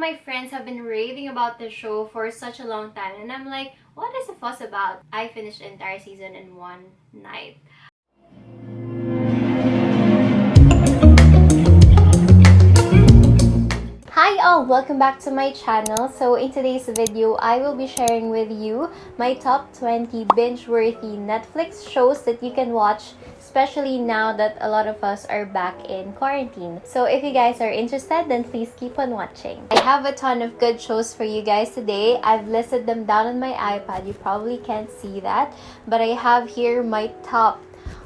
my friends have been raving about the show for such a long time, and I'm like, what is the fuss about? I finished the entire season in one night. Hi all! Welcome back to my channel. So in today's video, I will be sharing with you my top 20 binge-worthy Netflix shows that you can watch, especially now that a lot of us are back in quarantine. So if you guys are interested, then please keep on watching. I have a ton of good shows for you guys today. I've listed them down on my iPad. You probably can't see that, but I have here my top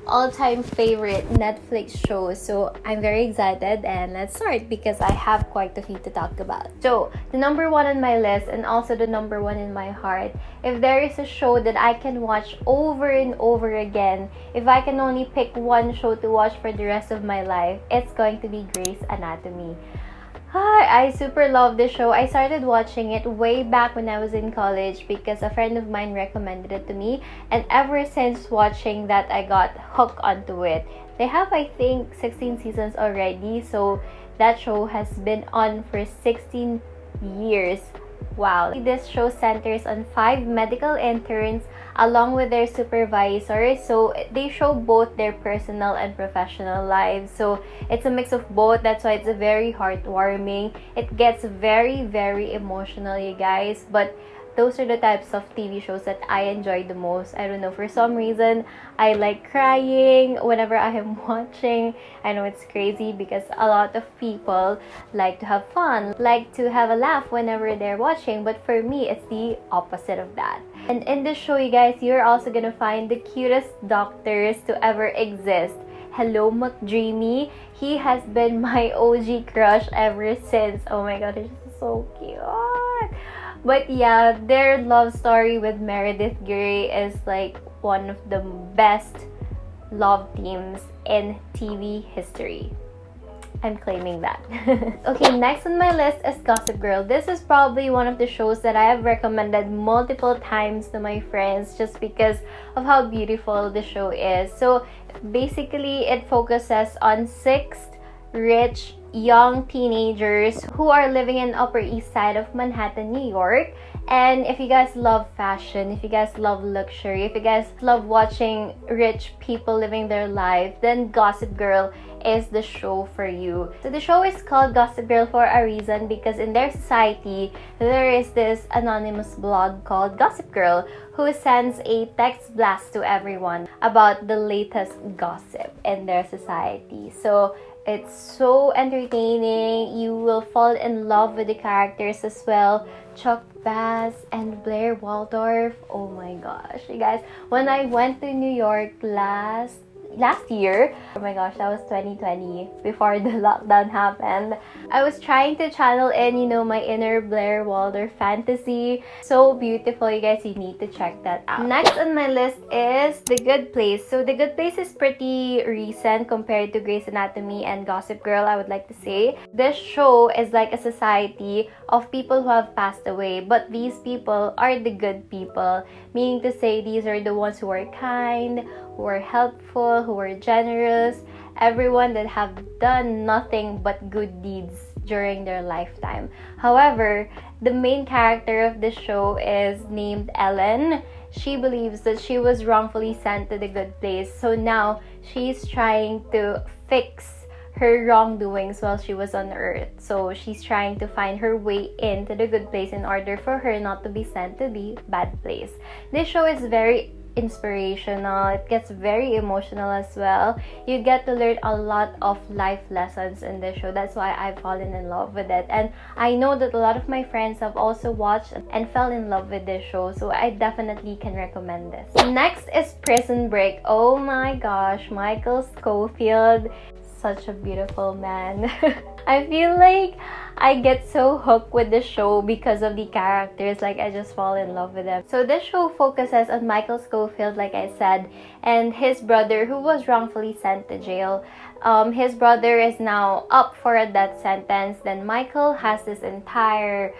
all-time favorite Netflix shows. So I'm very excited, and let's start because I have quite a few to talk about. So the number one on my list, and also the number one in my heart, if there is a show that I can watch over and over again, if I can only pick one show to watch for the rest of my life, it's going to be Grey's Anatomy. I super love this show. I started watching it way back when I was in college because a friend of mine recommended it to me, and ever since watching that, I got hooked onto it. They have, I think, 16 seasons already, so that show has been on for 16 years. Wow. This show centers on 5 medical interns along with their supervisors, so they show both their personal and professional lives. So it's a mix of both. That's why it's very heartwarming. It gets very, very emotional, you guys, but those are the types of TV shows that I enjoy the most. I don't know, for some reason I like crying whenever I am watching. I know it's crazy because a lot of people like to have fun, like to have a laugh whenever they're watching, but for me it's the opposite of that. And in this show, you guys, you're also gonna find the cutest doctors to ever exist. Hello, McDreamy. He has been my OG crush ever since. Oh my god, he's so cute. But yeah, their love story with Meredith Grey is like one of the best love teams in TV history. I'm claiming that. Okay, next on my list is Gossip Girl. This is probably one of the shows that I have recommended multiple times to my friends just because of how beautiful the show is. So basically, it focuses on 6 rich young teenagers who are living in Upper East Side of Manhattan, New York. And if you guys love fashion, if you guys love luxury, if you guys love watching rich people living their life, then Gossip Girl is the show for you. So the show is called Gossip Girl for a reason because in their society, there is this anonymous blog called Gossip Girl who sends a text blast to everyone about the latest gossip in their society. So it's so entertaining. You will fall in love with the characters as well. Chuck Bass and Blair Waldorf. Oh my gosh, you guys. When I went to New York last year, oh my gosh, that was 2020, before the lockdown happened, I was trying to channel in, you know, my inner Blair Waldorf fantasy. So beautiful, you guys. You need to check that out. Next on my list is The Good Place. So The Good Place is pretty recent compared to Grey's Anatomy and Gossip Girl, I would like to say. This show is like a society of people who have passed away, but these people are the good people, meaning to say these are the ones who are kind, who are helpful, who are generous, everyone that have done nothing but good deeds during their lifetime. However, the main character of the show is named Ellen. She believes that she was wrongfully sent to the good place, so now she's trying to fix her wrongdoings while she was on earth. So she's trying to find her way into the good place in order for her not to be sent to the bad place. This show is very inspirational. It gets very emotional as well. You get to learn a lot of life lessons in this show. That's why I've fallen in love with it, and I know that a lot of my friends have also watched and fell in love with this show, so I definitely can recommend this. Next is Prison Break. Oh my gosh, Michael Scofield, such a beautiful man. I feel like I get so hooked with the show because of the characters. Like, I just fall in love with them. So this show focuses on Michael Scofield, like I said, and his brother who was wrongfully sent to jail. His brother is now up for a death sentence. Then Michael has this entire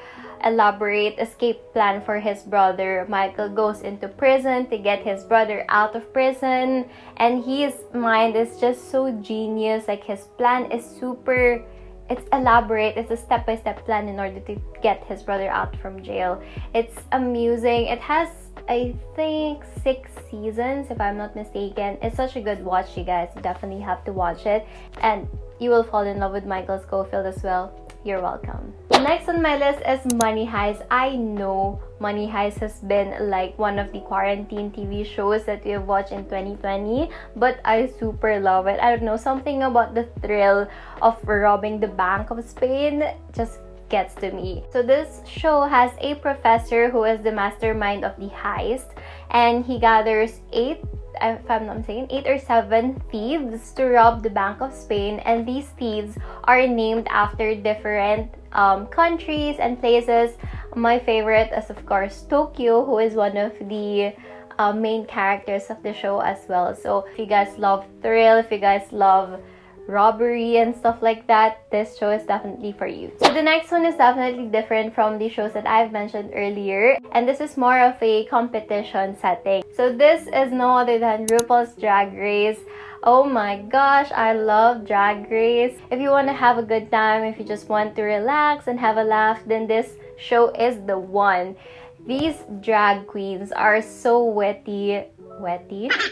elaborate escape plan for his brother. Michael goes into prison to get his brother out of prison, and his mind is just so genius. Like, his plan is super it's elaborate. It's a step-by-step plan in order to get his brother out from jail. It's amusing. It has, I think, 6 seasons, if I'm not mistaken. It's such a good watch, you guys. You definitely have to watch it. And you will fall in love with Michael Scofield as well. You're welcome. Next on my list is Money Heist. I know Money Heist has been like one of the quarantine TV shows that we have watched in 2020, but I super love it. I don't know, something about the thrill of robbing the Bank of Spain just gets to me. So this show has a professor who is the mastermind of the heist, and he gathers 8 or 7 thieves to rob the Bank of Spain, and these thieves are named after different countries and places. My favorite is of course Tokyo, who is one of the main characters of the show as well. So if you guys love thrill, if you guys love robbery and stuff like that, this show is definitely for you. So the next one is definitely different from the shows that I've mentioned earlier, and this is more of a competition setting. So this is no other than RuPaul's Drag Race. Oh my gosh, I love Drag Race. If you want to have a good time, if you just want to relax and have a laugh, then this show is the one. These drag queens are so witty.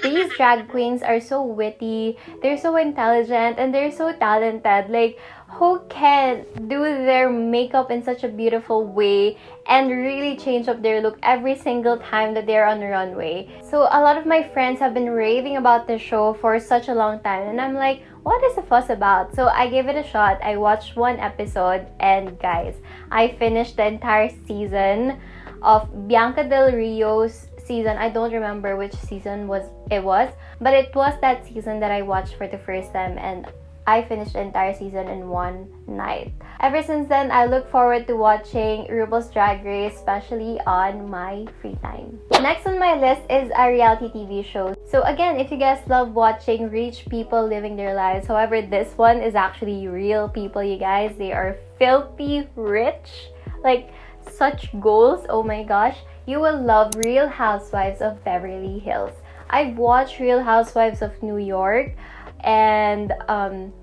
These drag queens are so witty, they're so intelligent, and they're so talented. Like, who can do their makeup in such a beautiful way and really change up their look every single time that they're on the runway? So a lot of my friends have been raving about this show for such a long time, and I'm like, what is the fuss about? So I gave it a shot. I watched 1 episode, and guys, I finished the entire season of Bianca Del Rio's season. I don't remember which season it was, but it was that season that I watched for the first time, and I finished the entire season in 1 night. Ever since then, I look forward to watching RuPaul's Drag Race, especially on my free time. Next on my list is a reality TV show. So again, if you guys love watching rich people living their lives, however, this one is actually real people, you guys. They are filthy rich, like such goals. Oh my gosh. You will love Real Housewives of Beverly Hills. I've watched Real Housewives of New York and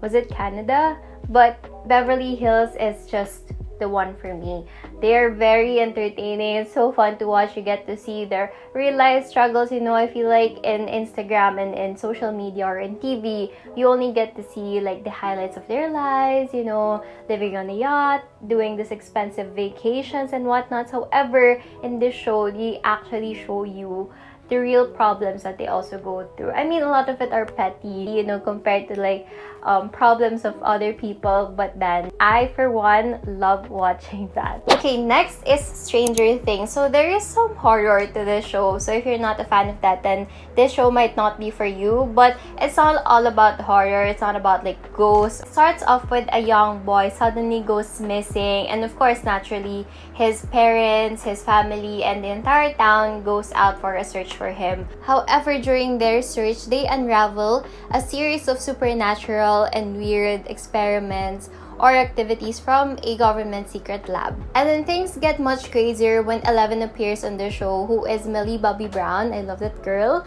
was it Canada? But Beverly Hills is just the one for me. They're very entertaining. It's so fun to watch. You get to see their real life struggles. You know, I feel like in Instagram and in social media or in TV, you only get to see like the highlights of their lives, you know, living on a yacht, doing this expensive vacations and whatnot. However, in this show, they actually show you the real problems that they also go through. I mean, a lot of it are petty, you know, compared to like problems of other people, but then I, for one, love watching that. Okay, next is Stranger Things. So there is some horror to this show, so if you're not a fan of that, then this show might not be for you. But it's not all about horror. It's not about like ghosts. It starts off with a young boy suddenly goes missing, and of course, naturally, his parents, his family, and the entire town goes out for a search for him. However, during their search, they unravel a series of supernatural and weird experiments or activities from a government secret lab. And then things get much crazier when Eleven appears on the show, who is Millie Bobby Brown. I love that girl.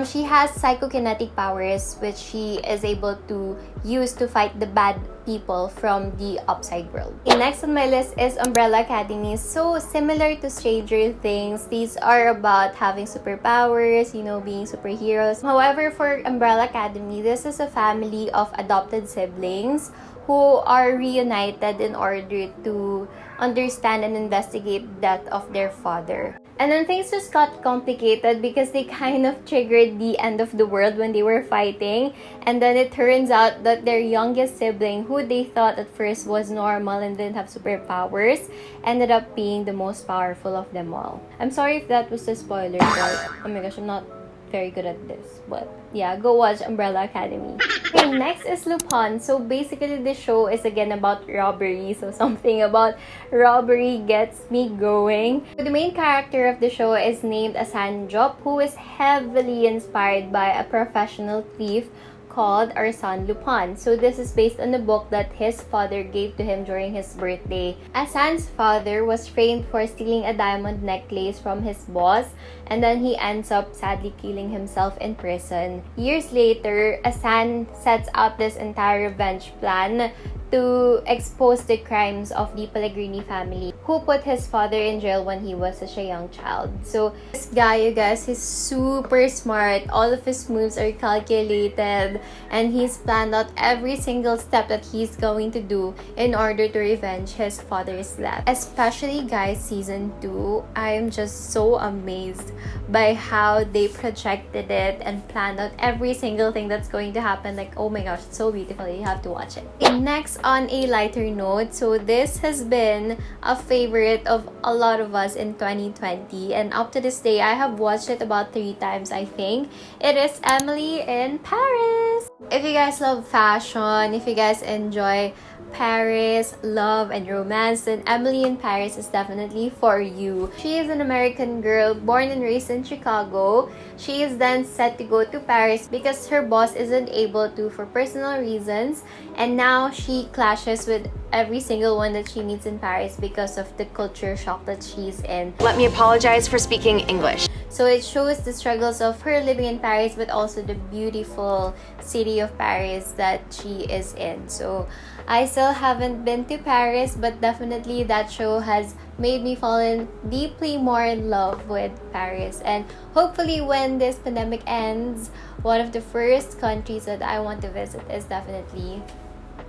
She has psychokinetic powers, which she is able to use to fight the bad people from the upside world. Next on my list is Umbrella Academy. So similar to Stranger Things, these are about having superpowers, you know, being superheroes. However, for Umbrella Academy, this is a family of adopted siblings who are reunited in order to understand and investigate the death of their father. And then things just got complicated because they kind of triggered the end of the world when they were fighting. And then it turns out that their youngest sibling, who they thought at first was normal and didn't have superpowers, ended up being the most powerful of them all. I'm sorry if that was a spoiler, but oh my gosh, I'm not very good at this. But yeah, go watch Umbrella Academy. Okay, next is Lupin. So basically, this show is again about robbery. So something about robbery gets me going. So the main character of the show is named Asan Diop, who is heavily inspired by a professional thief called Arsène Lupin. So this is based on the book that his father gave to him during his birthday. Asan's father was framed for stealing a diamond necklace from his boss, and then he ends up sadly killing himself in prison. Years later, Asan sets out this entire revenge plan to expose the crimes of the Pellegrini family, who put his father in jail when he was such a young child. So this guy, you guys, he's super smart. All of his moves are calculated, and he's planned out every single step that he's going to do in order to revenge his father's death. Especially, guys, season 2, I am just so amazed by how they projected it and planned out every single thing that's going to happen. Like, oh my gosh, it's so beautiful. You have to watch it. And next, on a lighter note, so this has been a favorite of a lot of us in 2020, and up to this day I have watched it about 3 times, I think. It is Emily in Paris. If you guys love fashion, if you guys enjoy Paris, love, and romance, then Emily in Paris is definitely for you. She is an American girl born and raised in Chicago. She is then set to go to Paris because her boss isn't able to for personal reasons, and now she clashes with every single one that she meets in Paris because of the culture shock that she's in. Let me apologize for speaking English. So it shows the struggles of her living in Paris, but also the beautiful city of Paris that she is in. So I still haven't been to Paris, but definitely that show has made me fall in deeply more in love with Paris. And hopefully when this pandemic ends, one of the first countries that I want to visit is definitely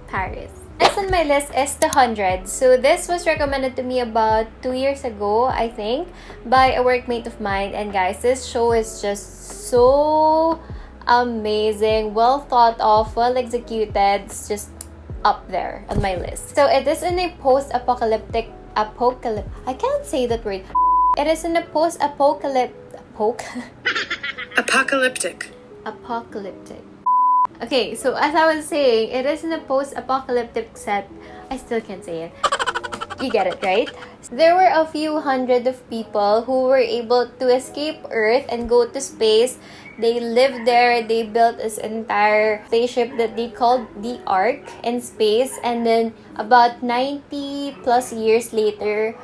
Paris. Next on my list is The 100. So this was recommended to me about 2 years ago, I think, by a workmate of mine. And guys, this show is just so amazing, well thought of, well executed. It's just up there on my list. So it is in a post-apocalyptic I can't say that word. It is in a post-apocalyptic apocalyptic. Okay, so as I was saying, it is in a post-apocalyptic set. I still can't say it. You get it, right? There were a few hundred of people who were able to escape Earth and go to space. They lived there. They built this entire spaceship that they called the Ark in space. And then about 90 plus years later,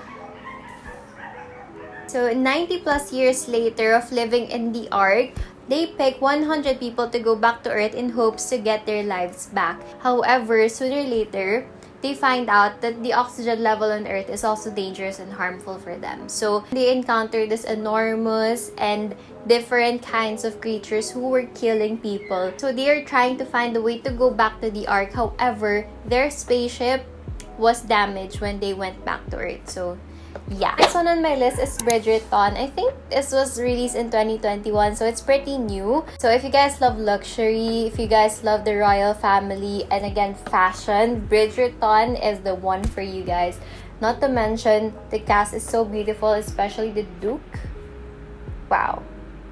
so 90 plus years later of living in the Ark, they pick 100 people to go back to Earth in hopes to get their lives back. However, sooner or later, they find out that the oxygen level on Earth is also dangerous and harmful for them. So they encounter this enormous and different kinds of creatures who were killing people. So they are trying to find a way to go back to the Ark. However, their spaceship was damaged when they went back to Earth. So yeah. Next one on my list is Bridgerton. I think this was released in 2021, so it's pretty new. So if you guys love luxury, if you guys love the royal family, and again, fashion, Bridgerton is the one for you guys. Not to mention, the cast is so beautiful, especially the Duke. Wow.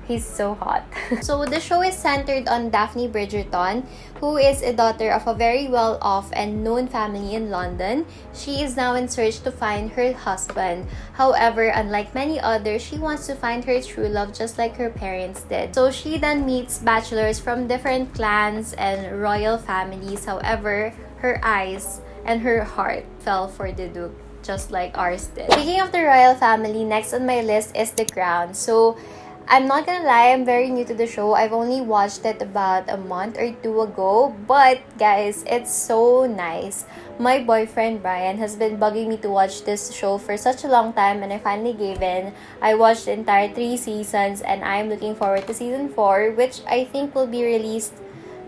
He's so hot. So the show is centered on Daphne Bridgerton, who is a daughter of a very well-off and known family in London. She is now in search to find her husband. However, unlike many others, she wants to find her true love just like her parents did. So she then meets bachelors from different clans and royal families. However, her eyes and her heart fell for the Duke, just like ours did. Speaking of the royal family, next on my list is The Crown. So I'm not gonna lie, I'm very new to the show. I've only watched it about a month or 2 ago. But guys, it's so nice. My boyfriend Brian has been bugging me to watch this show for such a long time, and I finally gave in. I watched the entire 3 seasons, and I'm looking forward to season 4, which I think will be released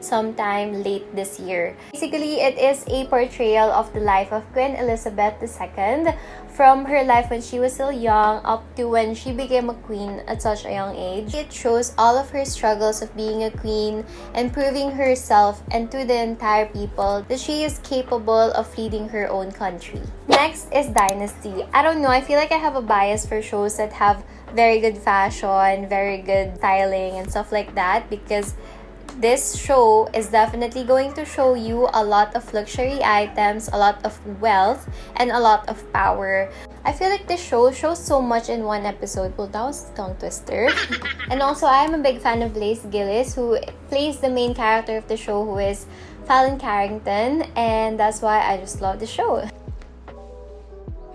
sometime late this year. Basically, it is a portrayal of the life of Queen Elizabeth II, from her life when she was still young up to when she became a queen at such a young age. It shows all of her struggles of being a queen and proving herself and to the entire people that she is capable of leading her own country. Next is Dynasty. I don't know, I feel like I have a bias for shows that have very good fashion, very good styling and stuff like that, because this show is definitely going to show you a lot of luxury items, a lot of wealth, and a lot of power. I feel like this show shows so much in one episode. Well, that was a tongue twister. And also, I'm a big fan of Lace Gillis, who plays the main character of the show, who is Fallon Carrington, and that's why I just love the show.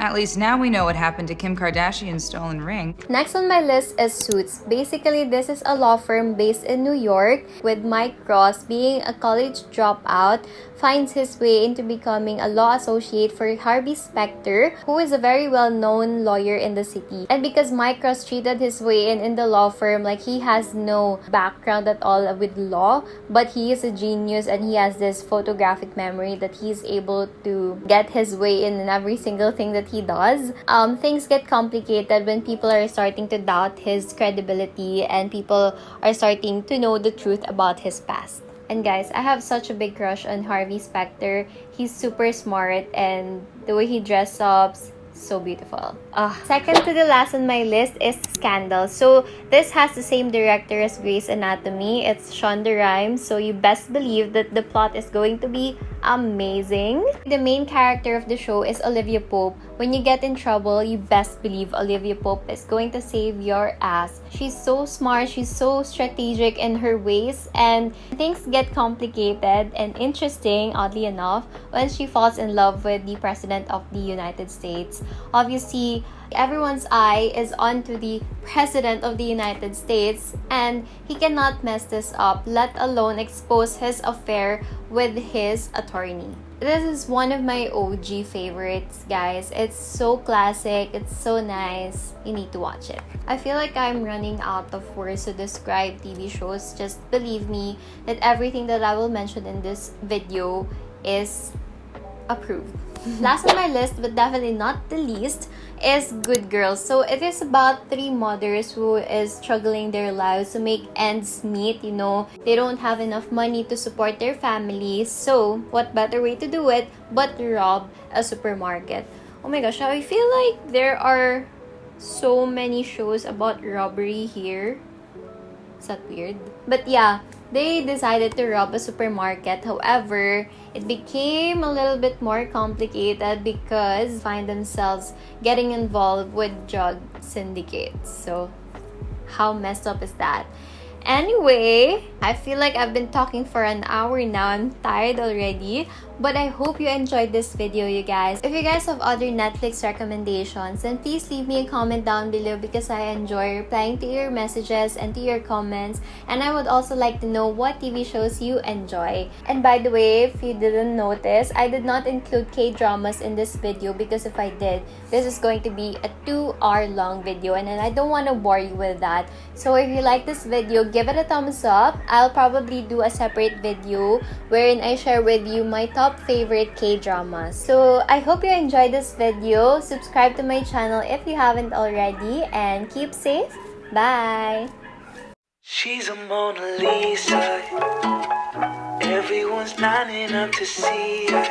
At least now we know what happened to Kim Kardashian's stolen ring. Next on my list is Suits. Basically, this is a law firm based in New York with Mike Ross being a college dropout, finds his way into becoming a law associate for Harvey Specter, who is a very well-known lawyer in the city. And because Mike Ross cheated his way in the law firm, like he has no background at all with law, but he is a genius and he has this photographic memory that he's able to get his way in every single thing that he does. Things get complicated when people are starting to doubt his credibility and people are starting to know the truth about his past. And guys, I have such a big crush on Harvey Specter. He's super smart and the way he dresses up, so beautiful. Second to the last on my list is Scandal. So this has the same director as Grey's Anatomy. It's Shonda Rhimes. So you best believe that the plot is going to be amazing. The main character of the show is Olivia Pope. When you get in trouble, you best believe Olivia Pope is going to save your ass. She's so smart, she's so strategic in her ways, and things get complicated and interesting, oddly enough, when she falls in love with the President of the United States. Obviously, everyone's eye is onto the President of the United States, and he cannot mess this up, let alone expose his affair with his attorney. This is one of my OG favorites, guys. It's so classic, it's so nice. You need to watch it. I feel like I'm running out of words to describe TV shows. Just believe me that everything that I will mention in this video is approved. Last on my list, but definitely not the least, is Good Girls. So it is about three mothers who is struggling their lives to make ends meet. You know, they don't have enough money to support their families. So what better way to do it but to rob a supermarket? Oh my gosh, I feel like there are so many shows about robbery here. Is that weird? But yeah, they decided to rob a supermarket. However, it became a little bit more complicated because they find themselves getting involved with drug syndicates. So, how messed up is that? Anyway, I feel like I've been talking for an hour now. I'm tired already. But I hope you enjoyed this video, you guys. If you guys have other Netflix recommendations, then please leave me a comment down below because I enjoy replying to your messages and to your comments. And I would also like to know what TV shows you enjoy. And by the way, if you didn't notice, I did not include K-dramas in this video because if I did, this is going to be a 2-hour long video and I don't want to bore you with that. So if you like this video, give it a thumbs up. I'll probably do a separate video wherein I share with you my top favorite K-dramas. So I hope you enjoyed this video. Subscribe to my channel if you haven't already and keep safe. Bye! She's a Mona Lisa. Everyone's lining up to see her.